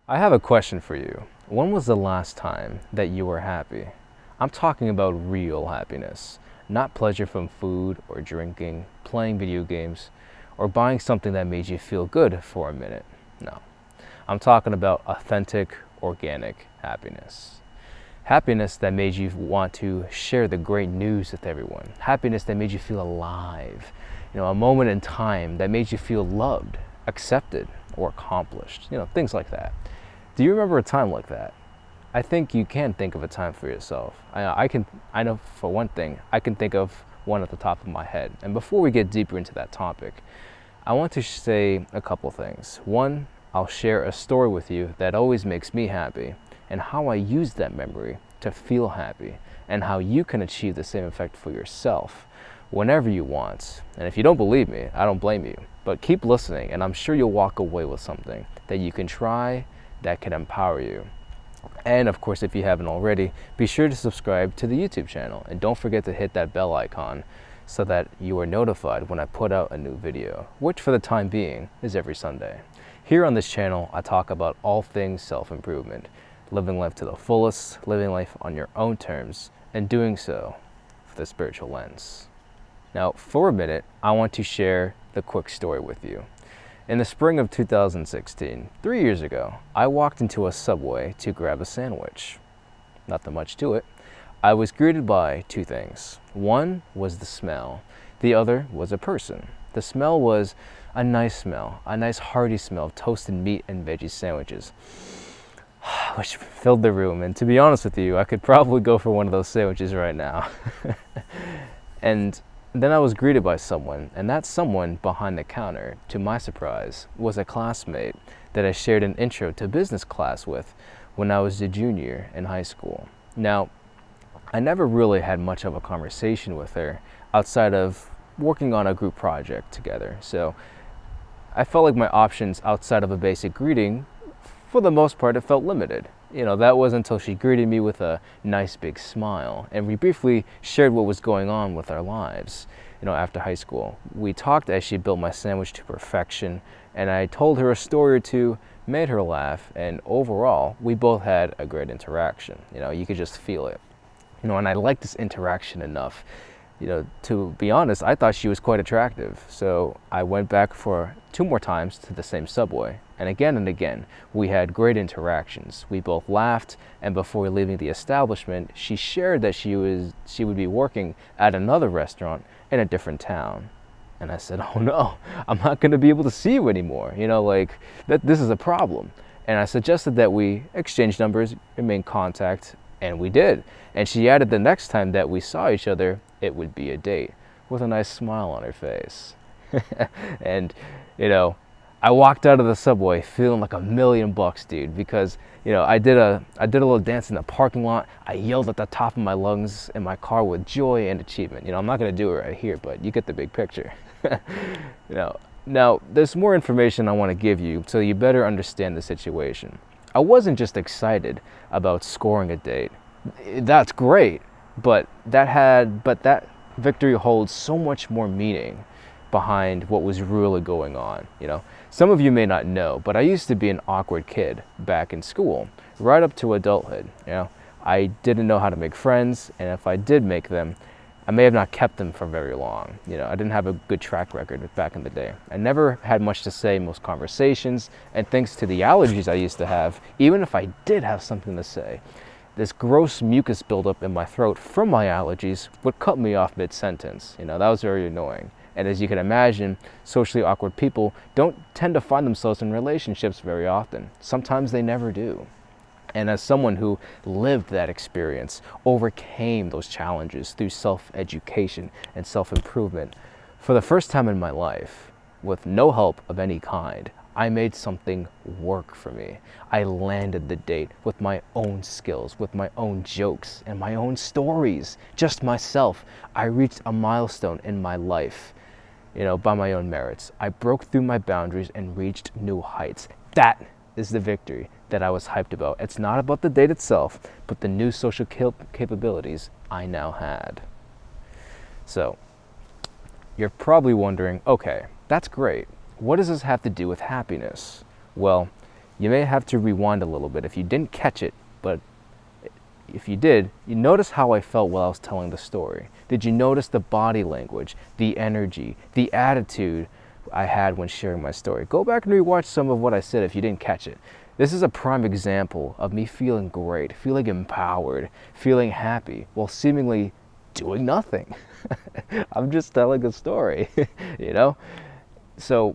I have a question for you. When was the last time that you were happy? I'm talking about real happiness, not pleasure from food or drinking, playing video games, or buying something that made you feel good for a minute. No, I'm talking about authentic, organic happiness. Happiness that made you want to share the great news with everyone. Happiness that made you feel alive. A moment in time that made you feel loved, accepted, or accomplished. Things like that. Do you remember a time like that? I think you can think of a time for yourself. I know for one thing, I can think of one at the top of my head. And before we get deeper into that topic, I want to say a couple things. One, I'll share a story with you that always makes me happy and how I use that memory to feel happy and how you can achieve the same effect for yourself whenever you want. And if you don't believe me, I don't blame you. But keep listening and I'm sure you'll walk away with something that you can try that can empower you. And of course, if you haven't already, be sure to subscribe to the YouTube channel and don't forget to hit that bell icon so that you are notified when I put out a new video, which for the time being is every Sunday. Here on this channel, I talk about all things self-improvement, living life to the fullest, living life on your own terms, and doing so with a spiritual lens. Now, for a minute, I want to share the quick story with you. In the spring of 2016, 3 years ago, I walked into a Subway to grab a sandwich. Nothing much to it. I was greeted by two things. One was the smell. The other was a person. The smell was a nice hearty smell of toasted meat and veggie sandwiches, which filled the room. And to be honest with you, I could probably go for one of those sandwiches right now. And then I was greeted by someone, and that someone behind the counter, to my surprise, was a classmate that I shared an intro to business class with when I was a junior in high school. Now, I never really had much of a conversation with her outside of working on a group project together, so I felt like my options outside of a basic greeting, for the most part, it felt limited. That was until she greeted me with a nice big smile, and we briefly shared what was going on with our lives. After high school, we talked as she built my sandwich to perfection, and I told her a story or two, made her laugh, and overall, we both had a great interaction. You could just feel it. And I liked this interaction enough. To be honest, I thought she was quite attractive. So I went back for 2 more times to the same Subway. And again, we had great interactions. We both laughed, and before leaving the establishment, she shared that she would be working at another restaurant in a different town. And I said, oh no, I'm not going to be able to see you anymore. This is a problem. And I suggested that we exchange numbers, remain contact, and we did. And she added the next time that we saw each other, it would be a date with a nice smile on her face. And, I walked out of the Subway feeling like $1 million, dude, because, I did a little dance in the parking lot. I yelled at the top of my lungs in my car with joy and achievement. I'm not going to do it right here, but you get the big picture. Now, there's more information I want to give you so you better understand the situation. I wasn't just excited about scoring a date. That's great, but that victory holds so much more meaning behind what was really going on. Some of you may not know, but I used to be an awkward kid back in school, right up to adulthood. I didn't know how to make friends, and if I did make them, I may have not kept them for very long. I didn't have a good track record back in the day. I never had much to say in most conversations, and thanks to the allergies I used to have, even if I did have something to say, this gross mucus buildup in my throat from my allergies would cut me off mid-sentence. That was very annoying. And as you can imagine, socially awkward people don't tend to find themselves in relationships very often. Sometimes they never do. And as someone who lived that experience, overcame those challenges through self-education and self-improvement, for the first time in my life, with no help of any kind, I made something work for me. I landed the date with my own skills, with my own jokes and my own stories, just myself. I reached a milestone in my life, by my own merits. I broke through my boundaries and reached new heights. That is the victory that I was hyped about. It's not about the date itself, but the new social capabilities I now had. So, you're probably wondering, okay, that's great. What does this have to do with happiness? Well, You may have to rewind a little bit if you didn't catch it, but if you did, you notice how I felt while I was telling the story. Did you notice the body language, the energy, the attitude I had when sharing my story? Go back and rewatch some of what I said if you didn't catch it. This is a prime example of me feeling great, feeling empowered, feeling happy, while seemingly doing nothing. I'm just telling a story, you know? So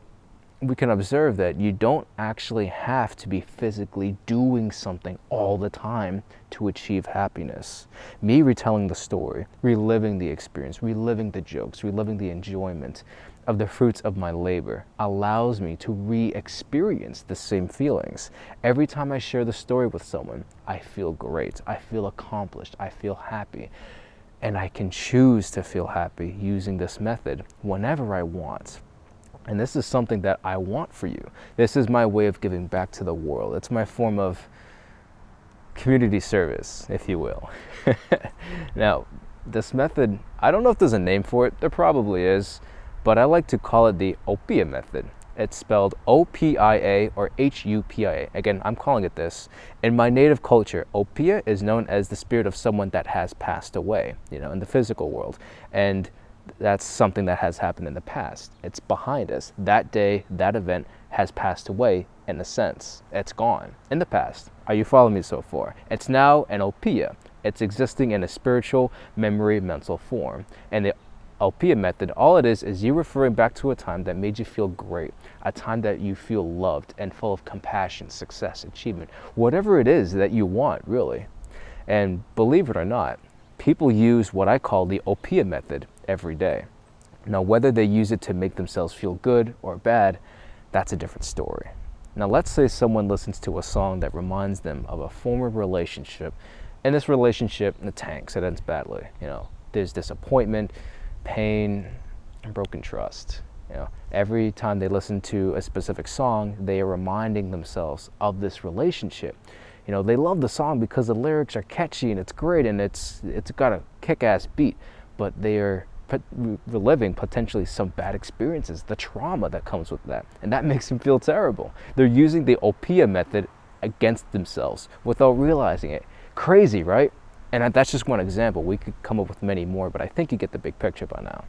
we can observe that you don't actually have to be physically doing something all the time to achieve happiness. Me retelling the story, reliving the experience, reliving the jokes, reliving the enjoyment of the fruits of my labor allows me to re-experience the same feelings. Every time I share the story with someone, I feel great, I feel accomplished, I feel happy. And I can choose to feel happy using this method whenever I want. And this is something that I want for you. This is my way of giving back to the world. It's my form of community service, if you will. Now, this method, I don't know if there's a name for it. There probably is, but I like to call it the Opia method. It's spelled O-P-I-A or H-U-P-I-A. Again, I'm calling it this. In my native culture, Opia is known as the spirit of someone that has passed away, in the physical world. And that's something that has happened in the past. It's behind us. That day, that event has passed away in a sense. It's gone in the past. Are you following me so far? It's now an Opia. It's existing in a spiritual memory mental form. And the Opia method, all it is you referring back to a time that made you feel great, a time that you feel loved and full of compassion, success, achievement, whatever it is that you want, really. And believe it or not, people use what I call the Opia method every day. Now, whether they use it to make themselves feel good or bad, that's a different story. Now, let's say someone listens to a song that reminds them of a former relationship, and this relationship tanks, it ends badly. There's disappointment, pain, and broken trust. Every time they listen to a specific song, they are reminding themselves of this relationship. They love the song because the lyrics are catchy and it's great and it's got a kick-ass beat, but they are reliving potentially some bad experiences, the trauma that comes with that, and that makes them feel terrible. They're using the Opia method against themselves without realizing it. Crazy, right? And that's just one example. We could come up with many more, but I think you get the big picture by now.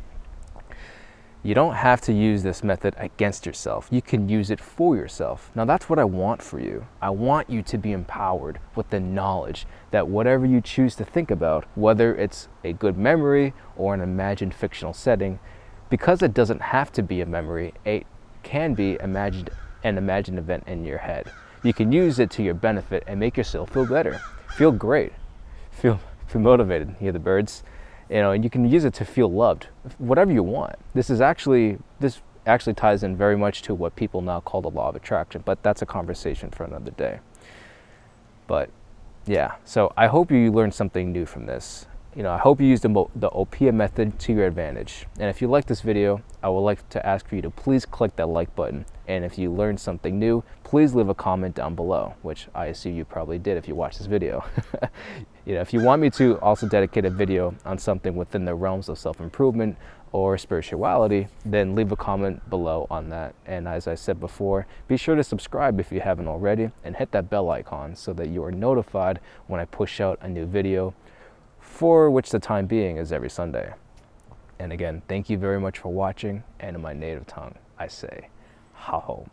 You don't have to use this method against yourself. You can use it for yourself. Now, that's what I want for you. I want you to be empowered with the knowledge that whatever you choose to think about, whether it's a good memory or an imagined fictional setting, because it doesn't have to be a memory, it can be an imagined event in your head. You can use it to your benefit and make yourself feel better, feel great, feel motivated. Hear the birds? And you can use it to feel loved, whatever you want. This actually ties in very much to what people now call the law of attraction, but that's a conversation for another day. But yeah, so I hope you learned something new from this. I hope you use the Opia method to your advantage. And if you like this video, I would like to ask for you to please click that like button. And if you learned something new, please leave a comment down below, which I assume you probably did if you watched this video. If you want me to also dedicate a video on something within the realms of self-improvement or spirituality, then leave a comment below on that. And as I said before, be sure to subscribe if you haven't already and hit that bell icon so that you are notified when I push out a new video, for which the time being is every Sunday. And again, thank you very much for watching, and in my native tongue, I say, ha ho.